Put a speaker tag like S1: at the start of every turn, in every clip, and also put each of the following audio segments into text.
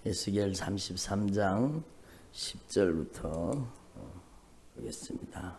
S1: 에스겔 33장 10절부터 보겠습니다.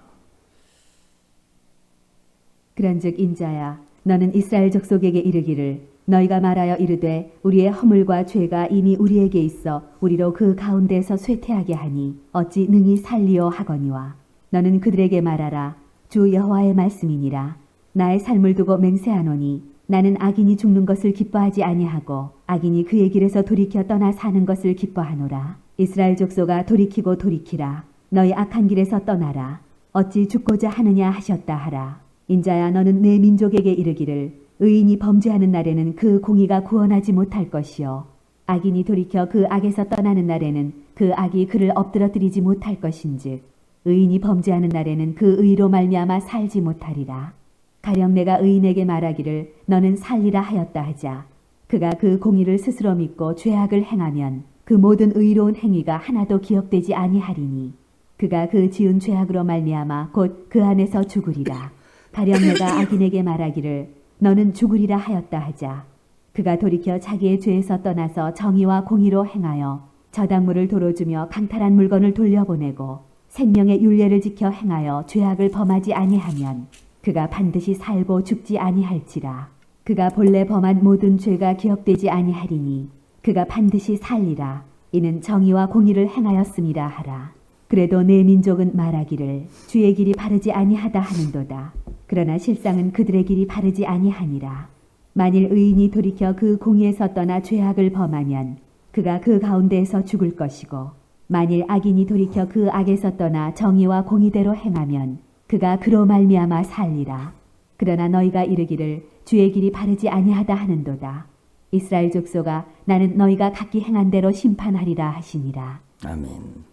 S2: 그런즉 인자야 너는 이스라엘 족속에게 이르기를 너희가 말하여 이르되 우리의 허물과 죄가 이미 우리에게 있어 우리로 그 가운데서 쇠퇴하게 하니 어찌 능히 살리오 하거니와 너는 그들에게 말하라 주 여호와의 말씀이니라 나의 삶을 두고 맹세하노니 나는 악인이 죽는 것을 기뻐하지 아니하고 악인이 그의 길에서 돌이켜 떠나 사는 것을 기뻐하노라. 이스라엘 족속아 돌이키고 돌이키라. 너희 악한 길에서 떠나라. 어찌 죽고자 하느냐 하셨다 하라. 인자야 너는 내 민족에게 이르기를 의인이 범죄하는 날에는 그 공의가 구원하지 못할 것이요 악인이 돌이켜 그 악에서 떠나는 날에는 그 악이 그를 엎드러뜨리지 못할 것인즉 의인이 범죄하는 날에는 그 의로 말미암아 살지 못하리라. 가령 내가 의인에게 말하기를 너는 살리라 하였다 하자 그가 그 공의를 스스로 믿고 죄악을 행하면 그 모든 의로운 행위가 하나도 기억되지 아니하리니 그가 그 지은 죄악으로 말미암아 곧 그 안에서 죽으리라. 가령 내가 악인에게 말하기를 너는 죽으리라 하였다 하자 그가 돌이켜 자기의 죄에서 떠나서 정의와 공의로 행하여 저당물을 도로주며 강탈한 물건을 돌려보내고 생명의 율례를 지켜 행하여 죄악을 범하지 아니하면 그가 반드시 살고 죽지 아니할지라. 그가 본래 범한 모든 죄가 기억되지 아니하리니 그가 반드시 살리라. 이는 정의와 공의를 행하였음이라 하라. 그래도 내 민족은 말하기를 주의 길이 바르지 아니하다 하는도다. 그러나 실상은 그들의 길이 바르지 아니하니라. 만일 의인이 돌이켜 그 공의에서 떠나 죄악을 범하면 그가 그 가운데에서 죽을 것이고 만일 악인이 돌이켜 그 악에서 떠나 정의와 공의대로 행하면 그가 그로 말미암아 살리라. 그러나 너희가 이르기를 주의 길이 바르지 아니하다 하는도다. 이스라엘 족속아 나는 너희가 각기 행한 대로 심판하리라 하시니라.
S1: 아멘.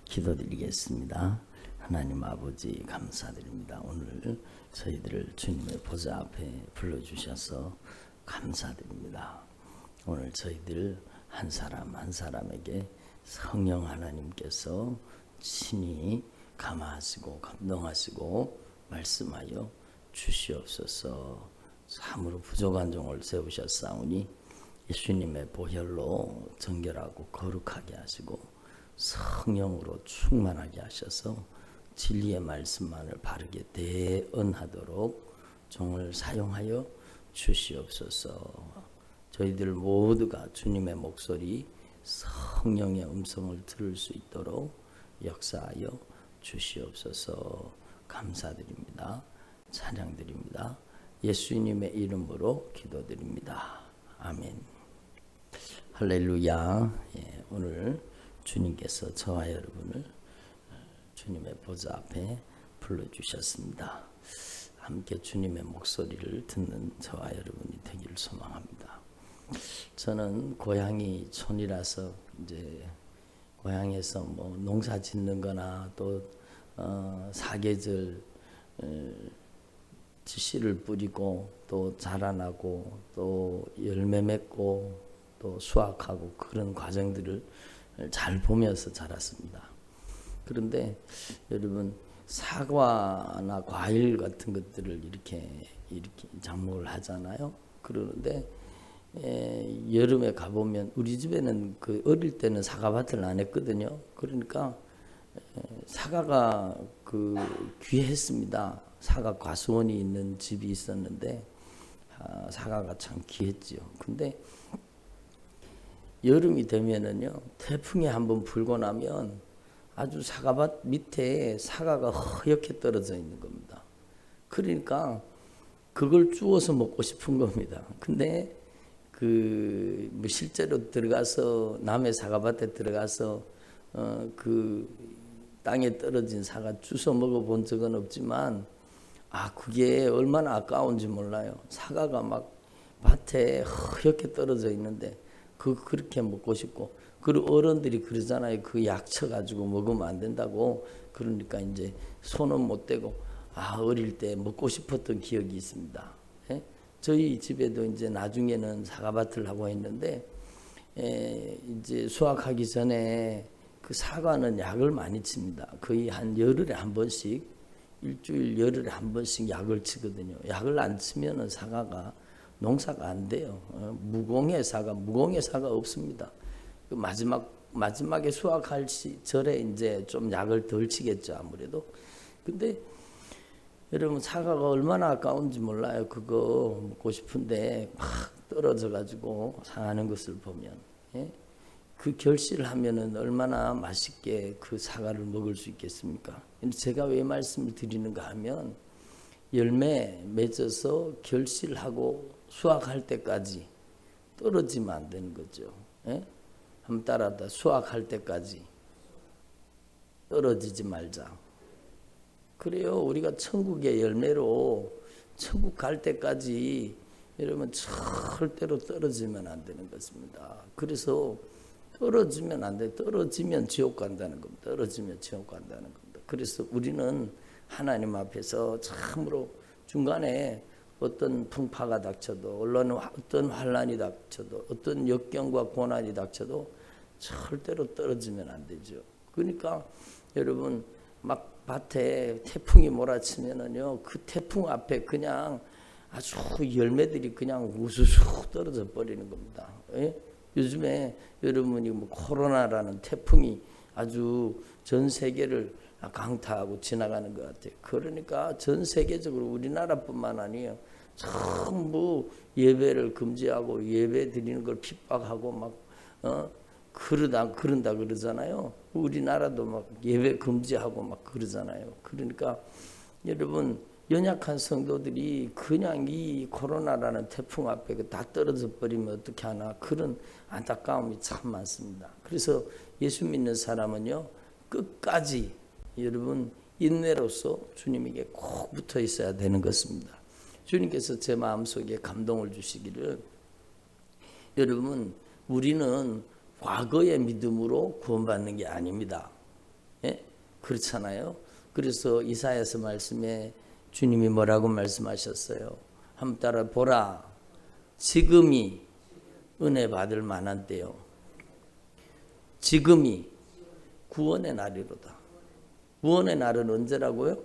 S1: 기도드리겠습니다. 하나님 아버지 감사드립니다. 오늘 저희들을 주님의 보좌 앞에 불러주셔서 감사드립니다. 오늘 저희들 한 사람 한 사람에게 성령 하나님께서 친히 감화하시고 감동하시고 말씀하여 주시옵소서. 참으로 부족한 종을 세우셨사오니 예수님의 보혈로 정결하고 거룩하게 하시고 성령으로 충만하게 하셔서 진리의 말씀만을 바르게 대언하도록 종을 사용하여 주시옵소서. 저희들 모두가 주님의 목소리 성령의 음성을 들을 수 있도록 역사하여 주시옵소서. 감사드립니다. 찬양드립니다. 예수님의 이름으로 기도드립니다. 아멘. 할렐루야. 오늘 주님께서 저와 여러분을 주님의 보좌 앞에 불러주셨습니다. 함께 주님의 목소리를 듣는 저와 여러분이 되기를 소망합니다. 저는 고향이 촌이라서 이제 고향에서 뭐 농사 짓는 거나 또 사계절 씨를 뿌리고 또 자라나고 또 열매 맺고 또 수확하고 그런 과정들을 잘 보면서 자랐습니다. 그런데 여러분 사과나 과일 같은 것들을 이렇게 작목을 하잖아요. 그러는데 여름에 가보면 우리 집에는 그 어릴 때는 사과밭을 안 했거든요. 그러니까 사과가 그 귀했습니다. 사과 과수원이 있는 집이 있었는데 사과가 참 귀했지요. 근데 여름이 되면은요 태풍이 한번 불고 나면 아주 사과밭 밑에 사과가 허옇게 떨어져 있는 겁니다. 그러니까 그걸 주워서 먹고 싶은 겁니다. 근데 뭐 실제로 들어가서 남의 사과밭에 들어가서 그 땅에 떨어진 사과 주워 먹어본 적은 없지만 그게 얼마나 아까운지 몰라요. 사과가 막 밭에 허옇게 떨어져 있는데 그렇게 먹고 싶고 그리고 어른들이 그러잖아요. 그 약쳐 가지고 먹으면 안 된다고. 그러니까 이제 손은 못 대고 어릴 때 먹고 싶었던 기억이 있습니다. 예? 저희 집에도 이제 나중에는 사과밭을 하고 있는데 이제 수확하기 전에 그 사과는 약을 많이 칩니다. 거의 한 열흘에 한 번씩 일주일 열흘에 한 번씩 약을 치거든요. 약을 안 치면은 사과가 농사가 안 돼요. 무공해 사과 없습니다. 그 마지막에 수확할 절에 이제 좀 약을 덜 치겠죠 아무래도. 근데 여러분 사과가 얼마나 아까운지 몰라요. 그거 먹고 싶은데 막 떨어져 가지고 상하는 것을 보면, 예? 그 결실을 하면은 얼마나 맛있게 그 사과를 먹을 수 있겠습니까? 제가 왜 말씀을 드리는가 하면 열매 맺어서 결실하고 수확할 때까지 떨어지면 안 되는 거죠. 예? 한번 따라합니다. 수확할 때까지 떨어지지 말자. 그래요. 우리가 천국의 열매로 천국 갈 때까지 여러분 절대로 떨어지면 안 되는 것입니다. 그래서 떨어지면 안 돼. 떨어지면 지옥 간다는 겁니다. 떨어지면 지옥 간다는 겁니다. 그래서 우리는 하나님 앞에서 참으로 중간에 어떤 풍파가 닥쳐도 어떤 환란이 닥쳐도 어떤 역경과 고난이 닥쳐도 절대로 떨어지면 안 되죠. 그러니까 여러분 막 밭에 태풍이 몰아치면은요 그 태풍 앞에 그냥 아주 열매들이 그냥 우수수 떨어져 버리는 겁니다. 예? 요즘에 여러분이 뭐 코로나라는 태풍이 아주 전 세계를 강타하고 지나가는 것 같아요. 그러니까 전 세계적으로 우리나라뿐만 아니에요. 전부 예배를 금지하고 예배 드리는 걸 핍박하고 막 그런다 그러잖아요. 우리나라도 막 예배 금지하고 막 그러잖아요. 그러니까 여러분 연약한 성도들이 그냥 이 코로나라는 태풍 앞에 다 떨어져 버리면 어떻게 하나 그런 안타까움이 참 많습니다. 그래서 예수 믿는 사람은요 끝까지 여러분 인내로서 주님에게 꼭 붙어 있어야 되는 것입니다. 주님께서 제 마음속에 감동을 주시기를 여러분 우리는 과거의 믿음으로 구원받는 게 아닙니다. 예? 그렇잖아요. 그래서 이사야서 말씀에 주님이 뭐라고 말씀하셨어요? 한번 따라 보라. 지금이 은혜 받을 만한 때요. 지금이 구원의 날이로다. 구원의 날은 언제라고요?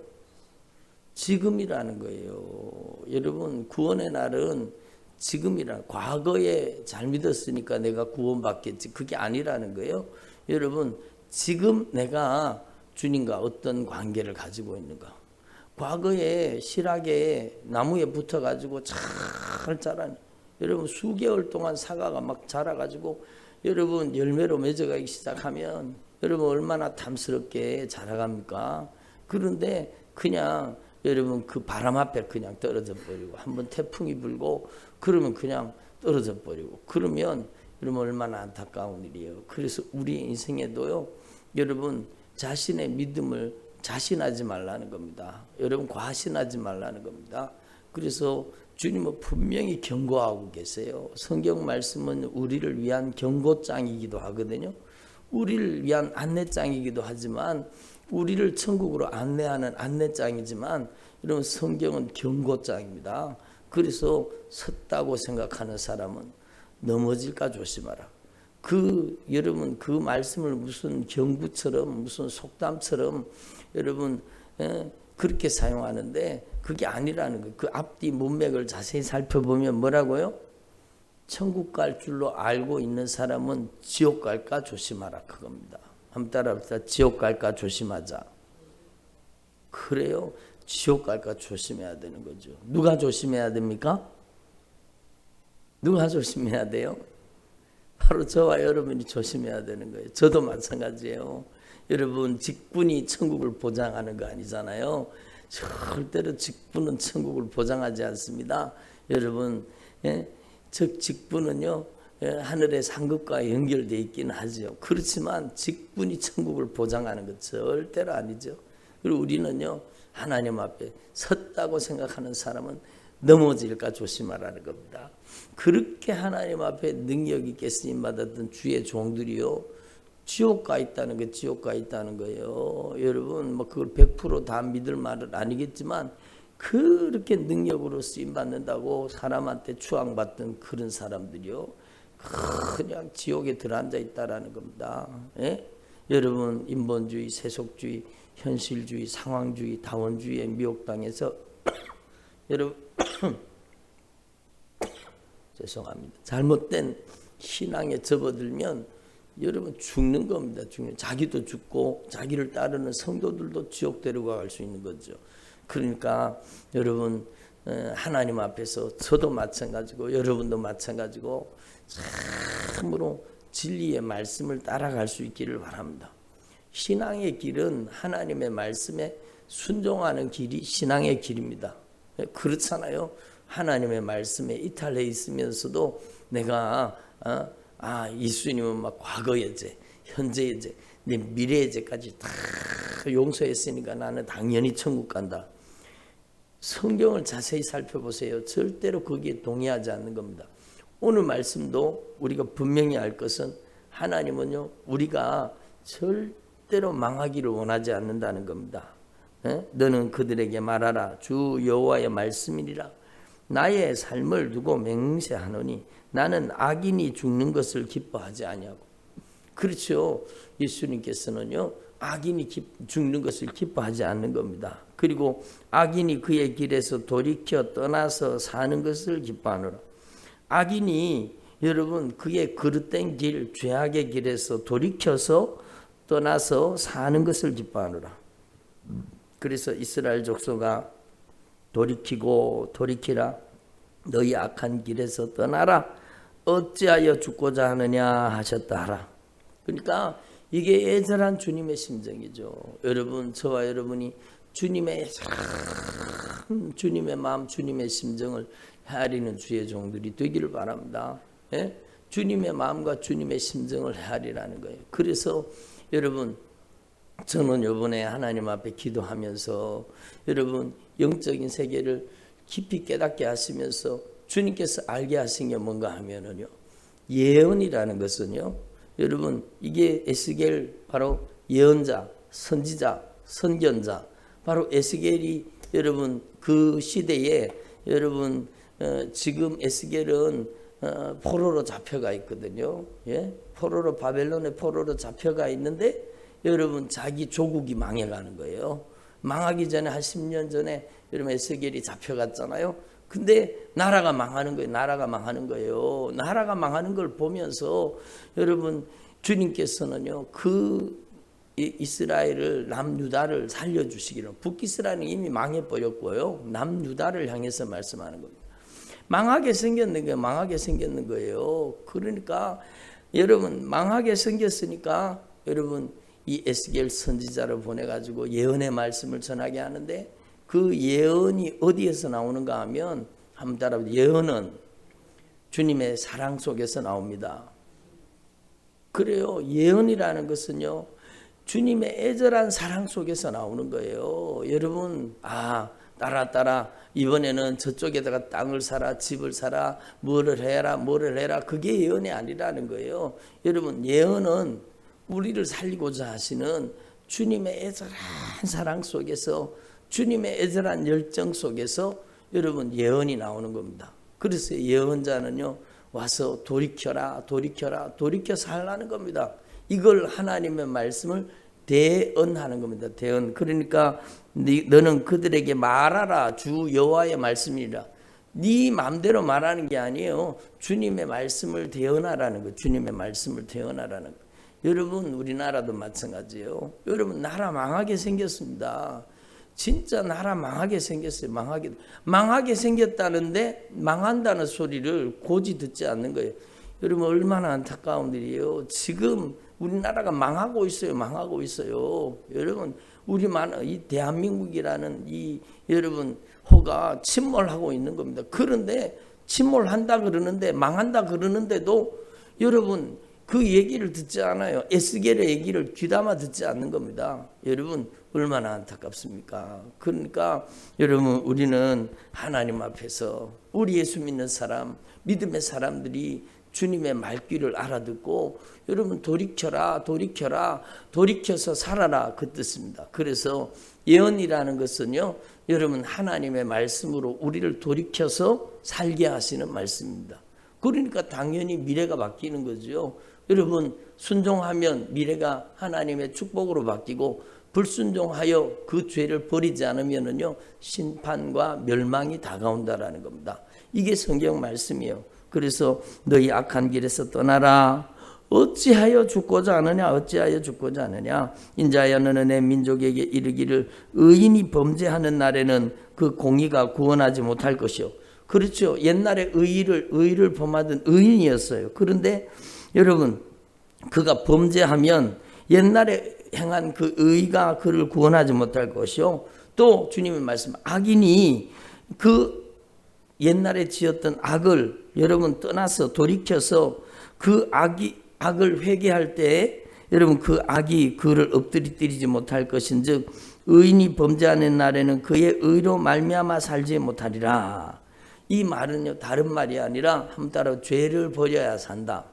S1: 지금이라는 거예요. 여러분 구원의 날은 지금이라. 과거에 잘 믿었으니까 내가 구원받겠지. 그게 아니라는 거예요. 여러분 지금 내가 주님과 어떤 관계를 가지고 있는가. 과거에 실하게 나무에 붙어가지고 잘 자란 여러분 수개월 동안 사과가 막 자라가지고 여러분 열매로 맺어가기 시작하면 여러분 얼마나 탐스럽게 자라갑니까? 그런데 그냥 여러분 그 바람 앞에 그냥 떨어져 버리고 한번 태풍이 불고 그러면 그냥 떨어져 버리고 그러면 여러분 얼마나 안타까운 일이에요. 그래서 우리 인생에도요 여러분 자신의 믿음을 자신하지 말라는 겁니다. 여러분 과신하지 말라는 겁니다. 그래서 주님은 분명히 경고하고 계세요. 성경 말씀은 우리를 위한 경고장이기도 하거든요. 우리를 위한 안내장이기도 하지만 우리를 천국으로 안내하는 안내장이지만 여러분 성경은 경고장입니다. 그래서 섰다고 생각하는 사람은 넘어질까 조심하라. 여러분 그 말씀을 무슨 경구처럼 무슨 속담처럼 여러분 그렇게 사용하는데 그게 아니라는 거예요. 그 앞뒤 문맥을 자세히 살펴보면 뭐라고요? 천국 갈 줄로 알고 있는 사람은 지옥 갈까 조심하라 그겁니다. 한번 따라합시다. 지옥 갈까 조심하자. 그래요. 지옥 갈까 조심해야 되는 거죠. 누가 조심해야 됩니까? 누가 조심해야 돼요? 바로 저와 여러분이 조심해야 되는 거예요. 저도 마찬가지예요. 여러분 직분이 천국을 보장하는 거 아니잖아요. 절대로 직분은 천국을 보장하지 않습니다. 여러분 즉 직분은요 하늘의 상급과 연결되어 있긴 하죠. 그렇지만 직분이 천국을 보장하는 것 절대로 아니죠. 그리고 우리는요 하나님 앞에 섰다고 생각하는 사람은 넘어질까 조심하라는 겁니다. 그렇게 하나님 앞에 능력 있게 쓰임 받았던 주의 종들이요 지옥 가 있다는 게 지옥 가 있다는 거예요. 여러분 뭐 그걸 100% 다 믿을 말은 아니겠지만 그렇게 능력으로 쓰임 받는다고 사람한테 추앙받던 그런 사람들이요 그냥 지옥에 들어앉아 있다라는 겁니다. 예? 여러분 인본주의, 세속주의, 현실주의, 상황주의, 다원주의에 미혹당해서 여러분 죄송합니다. 잘못된 신앙에 접어들면 여러분 죽는 겁니다. 자기도 죽고 자기를 따르는 성도들도 지옥 데려갈 수 있는 거죠. 그러니까 여러분 하나님 앞에서 저도 마찬가지고 여러분도 마찬가지고 참으로 진리의 말씀을 따라갈 수 있기를 바랍니다. 신앙의 길은 하나님의 말씀에 순종하는 길이 신앙의 길입니다. 그렇잖아요. 하나님의 말씀에 이탈해 있으면서도 내가 예수님은 막 과거의 죄, 현재의 죄, 내 미래의 죄까지 다 용서했으니까 나는 당연히 천국 간다. 성경을 자세히 살펴보세요. 절대로 거기에 동의하지 않는 겁니다. 오늘 말씀도 우리가 분명히 알 것은 하나님은요 우리가 절대로 망하기를 원하지 않는다는 겁니다. 너는 그들에게 말하라. 주 여호와의 말씀이니라. 나의 삶을 두고 맹세하노니 나는 악인이 죽는 것을 기뻐하지 아니하고. 그렇죠. 예수님께서는요 악인이 죽는 것을 기뻐하지 않는 겁니다. 그리고 악인이 그의 길에서 돌이켜 떠나서 사는 것을 기뻐하노라. 악인이 여러분 그의 그릇된 길, 죄악의 길에서 돌이켜서 떠나서 사는 것을 기뻐하노라. 그래서 이스라엘 족속아 돌이키라. 너희 악한 길에서 떠나라. 어찌하여 죽고자 하느냐 하셨다 하라. 그러니까 이게 애절한 주님의 심정이죠. 여러분, 저와 여러분이 주님의 마음, 주님의 심정을 헤아리는 주의 종들이 되기를 바랍니다. 예? 주님의 마음과 주님의 심정을 헤아리라는 거예요. 그래서 여러분, 저는 이번에 하나님 앞에 기도하면서 여러분 영적인 세계를 깊이 깨닫게 하시면서 주님께서 알게 하신 게 뭔가 하면은요, 예언이라는 것은요, 여러분 이게 에스겔 바로 예언자, 선지자, 선견자, 바로 에스겔이 여러분 그 시대에 여러분 지금 에스겔은 포로로 잡혀가 있거든요. 예? 포로로 바벨론의 포로로 잡혀가 있는데 여러분 자기 조국이 망해가는 거예요. 망하기 전에 한 10년 전에 여러분 에스겔이 잡혀갔잖아요. 근데 나라가 망하는 거예요. 나라가 망하는 걸 보면서 여러분 주님께서는요 그 이스라엘을 남유다를 살려주시기를, 북이스라엘은 이미 망해버렸고요, 남유다를 향해서 말씀하는 겁니다. 망하게 생겼는 거예요. 그러니까 여러분 망하게 생겼으니까 여러분 이 에스겔 선지자를 보내가지고 예언의 말씀을 전하게 하는데, 그 예언이 어디에서 나오는가 하면 한번 따라보세요. 예언은 주님의 사랑 속에서 나옵니다. 그래요. 예언이라는 것은요 주님의 애절한 사랑 속에서 나오는 거예요. 여러분 따라 이번에는 저쪽에다가 땅을 사라, 집을 사라, 뭐를 해라 그게 예언이 아니라는 거예요. 여러분 예언은 우리를 살리고자 하시는 주님의 애절한 사랑 속에서, 주님의 애절한 열정 속에서 여러분 예언이 나오는 겁니다. 그래서 예언자는요 와서 돌이켜서 하라는 겁니다. 이걸 하나님의 말씀을 대언하는 겁니다. 대언. 그러니까 너는 그들에게 말하라. 주 여호와의 말씀이라. 네 마음대로 말하는 게 아니에요. 주님의 말씀을 대언하라는 거예요. 주님의 말씀을 대언하라는 거예요. 여러분 우리나라도 마찬가지예요. 여러분 나라 망하게 생겼습니다. 진짜 나라 망하게 생겼어요. 망하게 생겼다는데 망한다는 소리를 고지 듣지 않는 거예요. 여러분 얼마나 안타까운 일이에요. 지금 우리나라가 망하고 있어요. 여러분 이 대한민국이라는 이 여러분 호가 침몰하고 있는 겁니다. 그런데 침몰한다 그러는데, 망한다 그러는데도 여러분 그 얘기를 듣지 않아요. 에스겔의 얘기를 귀담아 듣지 않는 겁니다. 여러분 얼마나 안타깝습니까? 그러니까 여러분 우리는 하나님 앞에서 우리 예수 믿는 사람, 믿음의 사람들이 주님의 말귀를 알아듣고 여러분 돌이켜서 살아라 그 뜻입니다. 그래서 예언이라는 것은요 여러분 하나님의 말씀으로 우리를 돌이켜서 살게 하시는 말씀입니다. 그러니까 당연히 미래가 바뀌는 거죠. 여러분 순종하면 미래가 하나님의 축복으로 바뀌고, 불순종하여 그 죄를 버리지 않으면은요 심판과 멸망이 다가온다라는 겁니다. 이게 성경 말씀이에요. 그래서 너희 악한 길에서 떠나라. 어찌하여 죽고자 하느냐 어찌하여 죽고자 하느냐 인자여 너는 내 민족에게 이르기를 의인이 범죄하는 날에는 그 공의가 구원하지 못할 것이요. 그렇죠. 옛날에 의를 범하던 의인이었어요. 그런데 여러분 그가 범죄하면 옛날에 행한 그 의가 그를 구원하지 못할 것이요. 또 주님의 말씀 악인이 그 옛날에 지었던 악을 여러분 떠나서 돌이켜서 그 악을 회개할 때 여러분 그 악이 그를 엎드리지 못할 것인즉 의인이 범죄하는 날에는 그의 의로 말미암아 살지 못하리라. 이 말은요 다른 말이 아니라 한 따라 죄를 버려야 산다.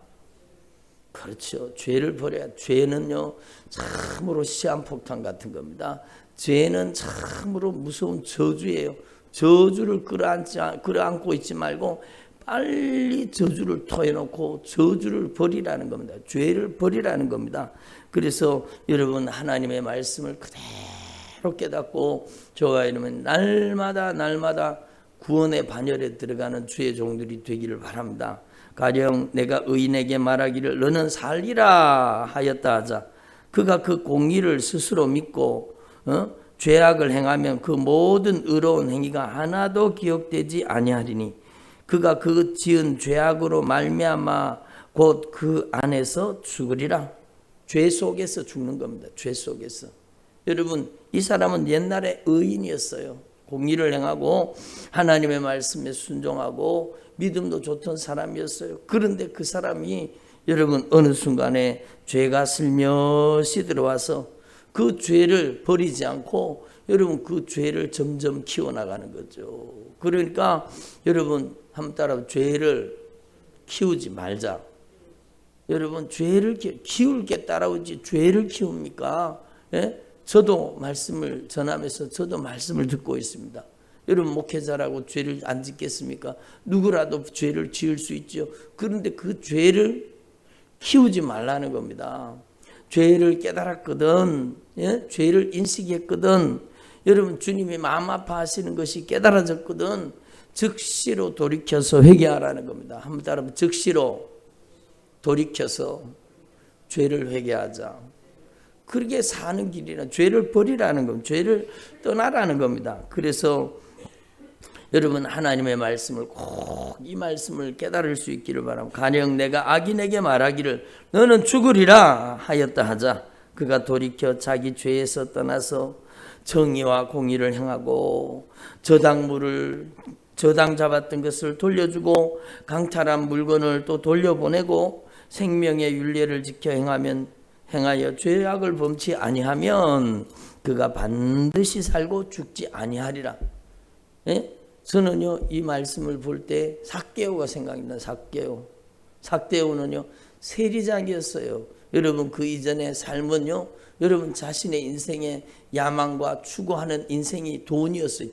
S1: 그렇죠. 죄를 버려야. 죄는요 참으로 시한폭탄 같은 겁니다. 죄는 참으로 무서운 저주예요. 저주를 끌어안고 있지 말고 빨리 저주를 토해놓고 저주를 버리라는 겁니다. 죄를 버리라는 겁니다. 그래서 여러분 하나님의 말씀을 그대로 깨닫고 저와 여러분 날마다 구원의 반열에 들어가는 주의 종들이 되기를 바랍니다. 가령 내가 의인에게 말하기를 너는 살리라 하였다 하자. 그가 그 공의를 스스로 믿고 죄악을 행하면 그 모든 의로운 행위가 하나도 기억되지 아니하리니 그가 그 지은 죄악으로 말미암아 곧 그 안에서 죽으리라. 죄 속에서 죽는 겁니다. 죄 속에서. 여러분 이 사람은 옛날에 의인이었어요. 공의를 행하고 하나님의 말씀에 순종하고 믿음도 좋던 사람이었어요. 그런데 그 사람이 여러분 어느 순간에 죄가 슬며시 들어와서 그 죄를 버리지 않고 여러분 그 죄를 점점 키워나가는 거죠. 그러니까 여러분 한번 따라 죄를 키우지 말자. 여러분 죄를 키울 게 따라오지 죄를 키웁니까? 예? 저도 말씀을 전하면서 저도 말씀을 듣고 있습니다. 여러분 목회자라고 죄를 안 짓겠습니까? 누구라도 죄를 지을 수 있죠. 그런데 그 죄를 키우지 말라는 겁니다. 죄를 깨달았거든, 예? 죄를 인식했거든, 여러분 주님이 마음 아파하시는 것이 깨달아졌거든, 즉시로 돌이켜서 회개하라는 겁니다. 한번 따라 즉시로 돌이켜서 죄를 회개하자. 그렇게 사는 길이나 죄를 버리라는 겁니다. 죄를 떠나라는 겁니다. 그래서 여러분 하나님의 말씀을 꼭 이 말씀을 깨달을 수 있기를 바랍니다. 가령 내가 악인에게 말하기를 너는 죽으리라 하였다 하자. 그가 돌이켜 자기 죄에서 떠나서 정의와 공의를 행하고 저당 잡았던 것을 돌려주고 강탈한 물건을 또 돌려보내고 생명의 율례를 지켜 행하여 죄악을 범치 아니하면 그가 반드시 살고 죽지 아니하리라. 예? 저는요 이 말씀을 볼 때 삭개오가 생각이 나. 삭개오는요 세리장이었어요. 여러분 그 이전의 삶은요 여러분 자신의 인생의 야망과 추구하는 인생이 돈이었어요.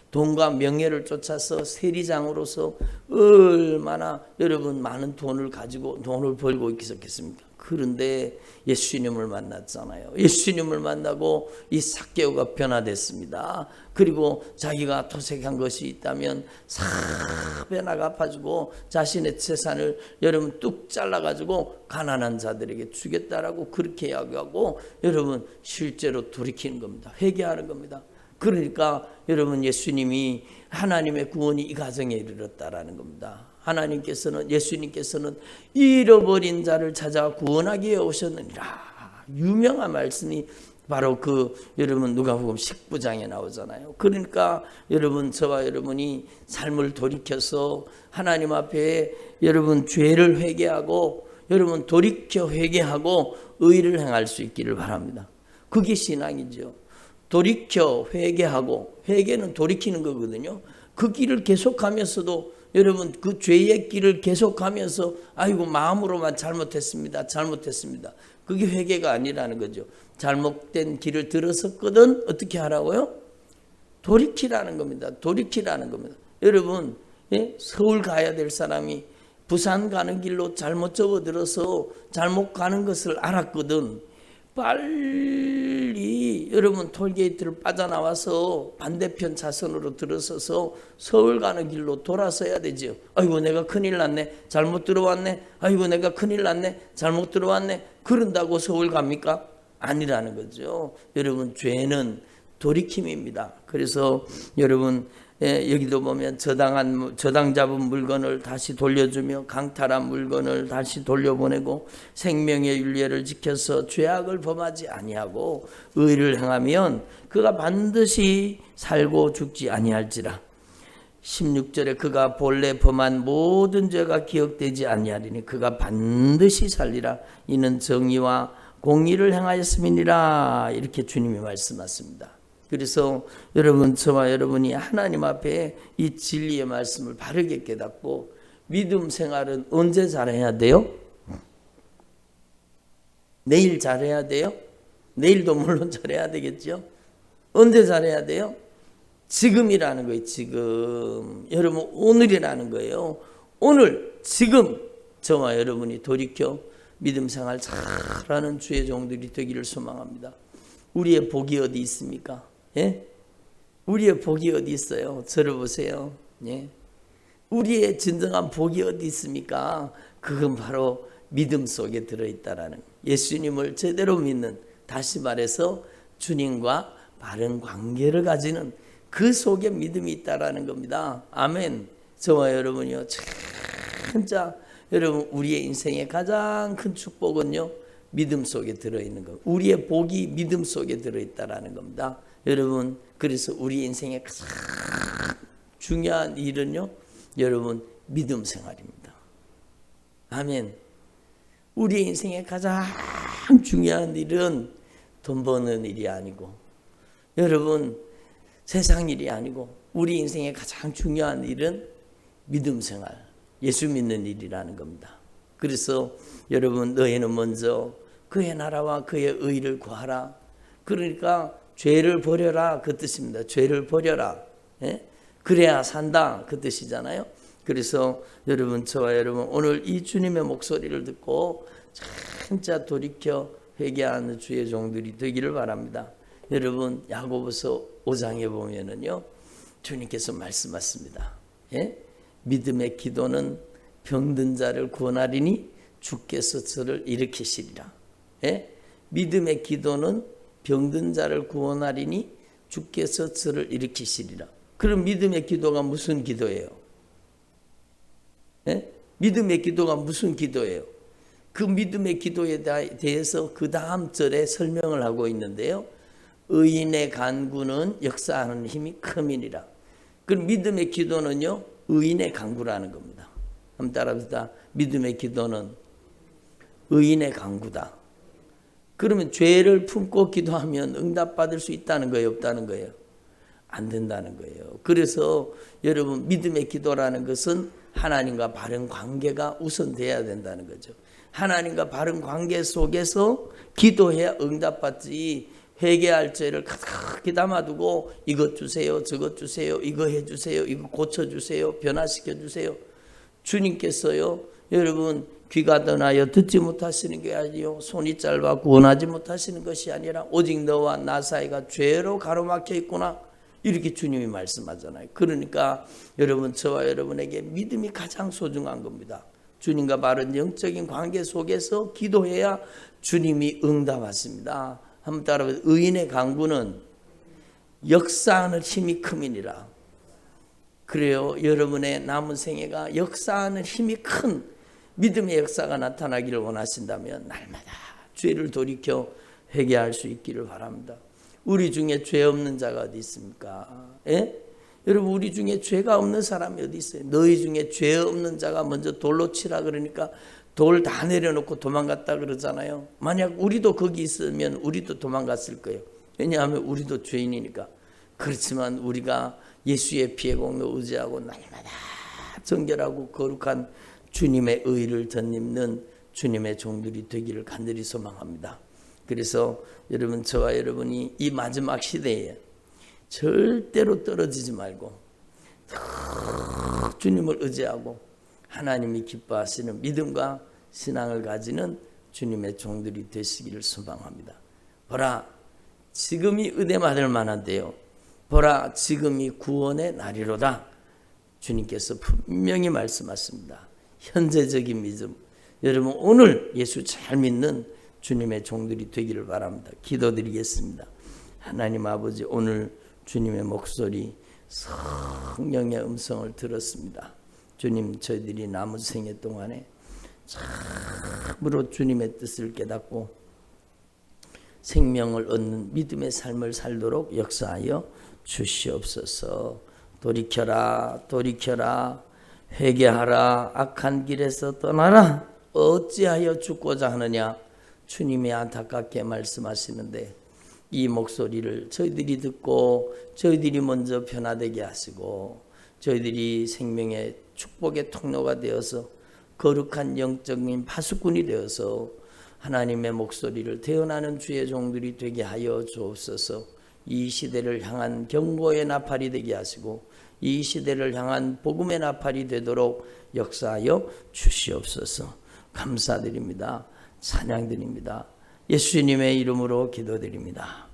S1: 돈과 명예를 쫓아서 세리장으로서 얼마나 여러분 많은 돈을 가지고 돈을 벌고 있겠습니까? 그런데 예수님을 만났잖아요. 예수님을 만나고 이 삭개오가 변화됐습니다. 그리고 자기가 토색한 것이 있다면 삽에나 갚아주고 자신의 재산을 여러분 뚝 잘라가지고 가난한 자들에게 주겠다라고 그렇게 이야기하고 여러분 실제로 돌이키는 겁니다. 회개하는 겁니다. 그러니까 여러분 예수님이 하나님의 구원이 이 가정에 이르렀다라는 겁니다. 예수님께서는 잃어버린 자를 찾아 구원하기 위해 오셨느니라. 유명한 말씀이 바로 여러분 누가복음 19장에 나오잖아요. 그러니까 여러분 저와 여러분이 삶을 돌이켜서 하나님 앞에 여러분 죄를 회개하고 여러분 돌이켜 회개하고 의를 행할 수 있기를 바랍니다. 그게 신앙이죠. 돌이켜 회개하고, 회개는 돌이키는 거거든요. 그 길을 계속하면서도 여러분 그 죄의 길을 계속하면서 아이고 마음으로만 잘못했습니다. 그게 회개가 아니라는 거죠. 잘못된 길을 들어섰거든 어떻게 하라고요? 돌이키라는 겁니다. 여러분 서울 가야 될 사람이 부산 가는 길로 잘못 접어들어서 잘못 가는 것을 알았거든. 빨리 여러분 톨게이트를 빠져나와서 반대편 차선으로 들어서서 서울 가는 길로 돌아서야 되죠. 아이고 내가 큰일 났네. 잘못 들어왔네. 아이고 내가 큰일 났네. 잘못 들어왔네. 그런다고 서울 갑니까? 아니라는 거죠. 여러분 죄는 돌이킴입니다. 그래서 여러분 여기도 보면 저당 잡은 물건을 다시 돌려주며 강탈한 물건을 다시 돌려보내고 생명의 윤례를 지켜서 죄악을 범하지 아니하고 의를 행하면 그가 반드시 살고 죽지 아니할지라. 16절에 그가 본래 범한 모든 죄가 기억되지 아니하리니 그가 반드시 살리라. 이는 정의와 공의를 행하였음이니라. 이렇게 주님이 말씀하십니다. 그래서 여러분 저와 여러분이 하나님 앞에 이 진리의 말씀을 바르게 깨닫고 믿음 생활은 언제 잘해야 돼요? 내일 잘해야 돼요? 내일도 물론 잘해야 되겠죠? 언제 잘해야 돼요? 지금이라는 거예요. 지금 여러분 오늘이라는 거예요. 오늘 지금 저와 여러분이 돌이켜 믿음 생활 잘하는 주의 종들이 되기를 소망합니다. 우리의 복이 어디 있습니까? 예? 우리의 복이 어디 있어요? 저를 보세요. 예? 우리의 진정한 복이 어디 있습니까? 그건 바로 믿음 속에 들어있다라는, 예수님을 제대로 믿는, 다시 말해서 주님과 바른 관계를 가지는 그 속에 믿음이 있다라는 겁니다. 아멘. 저와 여러분이요, 진짜 여러분 우리의 인생의 가장 큰 축복은요, 믿음 속에 들어있는 것. 우리의 복이 믿음 속에 들어있다라는 겁니다. 여러분, 그래서 우리 인생의 가장 중요한 일은요, 여러분 믿음 생활입니다. 아멘. 우리 인생의 가장 중요한 일은 돈 버는 일이 아니고, 여러분 세상 일이 아니고, 우리 인생의 가장 중요한 일은 믿음 생활, 예수 믿는 일이라는 겁니다. 그래서 여러분 너희는 먼저 그의 나라와 그의 의를 구하라. 그러니까 죄를 버려라 그 뜻입니다. 죄를 버려라. 예? 그래야 산다 그 뜻이잖아요. 그래서 여러분 저와 여러분 오늘 이 주님의 목소리를 듣고 진짜 돌이켜 회개하는 주의 종들이 되기를 바랍니다. 여러분 야고보서 5장에 보면은요, 주님께서 말씀하십니다. 예? 믿음의 기도는 병든 자를 구원하리니 주께서 저를 일으키시리라. 예? 믿음의 기도는 병든 자를 구원하리니 주께서 저를 일으키시리라. 그럼 믿음의 기도가 무슨 기도예요? 예? 믿음의 기도가 무슨 기도예요? 그 믿음의 기도에 대해서 그 다음 절에 설명을 하고 있는데요. 의인의 간구는 역사하는 힘이 큼이니라. 그 믿음의 기도는요, 의인의 간구라는 겁니다. 한번 따라합시다. 믿음의 기도는 의인의 간구다. 그러면 죄를 품고 기도하면 응답받을 수 있다는 거예요? 없다는 거예요? 안 된다는 거예요. 그래서 여러분 믿음의 기도라는 것은 하나님과 바른 관계가 우선돼야 된다는 거죠. 하나님과 바른 관계 속에서 기도해야 응답받지, 회개할 죄를 가득히 담아두고 이것 주세요, 저것 주세요, 이거 해주세요, 이거 고쳐주세요, 변화시켜주세요. 주님께서요, 여러분 귀가 떠나여 듣지 못하시는 게 아니요, 손이 짧아 구원하지 못하시는 것이 아니라 오직 너와 나 사이가 죄로 가로막혀 있구나, 이렇게 주님이 말씀하잖아요. 그러니까 여러분 저와 여러분에게 믿음이 가장 소중한 겁니다. 주님과 바른 영적인 관계 속에서 기도해야 주님이 응답하십니다. 한번 따라해보세요. 의인의 간구는 역사하는 힘이 큼이니라. 그래요. 여러분의 남은 생애가 역사하는 힘이 큰 믿음의 역사가 나타나기를 원하신다면 날마다 죄를 돌이켜 회개할 수 있기를 바랍니다. 우리 중에 죄 없는 자가 어디 있습니까? 예? 여러분 우리 중에 죄가 없는 사람이 어디 있어요? 너희 중에 죄 없는 자가 먼저 돌로 치라 그러니까 돌 다 내려놓고 도망갔다 그러잖아요. 만약 우리도 거기 있으면 우리도 도망갔을 거예요. 왜냐하면 우리도 죄인이니까. 그렇지만 우리가 예수의 피의 공로 의지하고 날마다 정결하고 거룩한 주님의 의를 덧입는 주님의 종들이 되기를 간절히 소망합니다. 그래서 여러분 저와 여러분이 이 마지막 시대에 절대로 떨어지지 말고 주님을 의지하고 하나님이 기뻐하시는 믿음과 신앙을 가지는 주님의 종들이 되시기를 소망합니다. 보라 지금이 은혜 받을 만한데요. 보라 지금이 구원의 날이로다. 주님께서 분명히 말씀하십니다. 현재적인 믿음. 여러분 오늘 예수 잘 믿는 주님의 종들이 되기를 바랍니다. 기도드리겠습니다. 하나님 아버지 오늘 주님의 목소리 성령의 음성을 들었습니다. 주님 저희들이 남은 생애 동안에 참으로 주님의 뜻을 깨닫고 생명을 얻는 믿음의 삶을 살도록 역사하여 주시옵소서. 돌이켜라 돌이켜라 회개하라 악한 길에서 떠나라 어찌하여 죽고자 하느냐 주님이 안타깝게 말씀하시는데 이 목소리를 저희들이 듣고 저희들이 먼저 변화되게 하시고 저희들이 생명의 축복의 통로가 되어서 거룩한 영적인 파수꾼이 되어서 하나님의 목소리를 대언하는 주의 종들이 되게 하여 주옵소서. 이 시대를 향한 경고의 나팔이 되게 하시고 이 시대를 향한 복음의 나팔이 되도록 역사하여 주시옵소서. 감사드립니다. 찬양드립니다. 예수님의 이름으로 기도드립니다.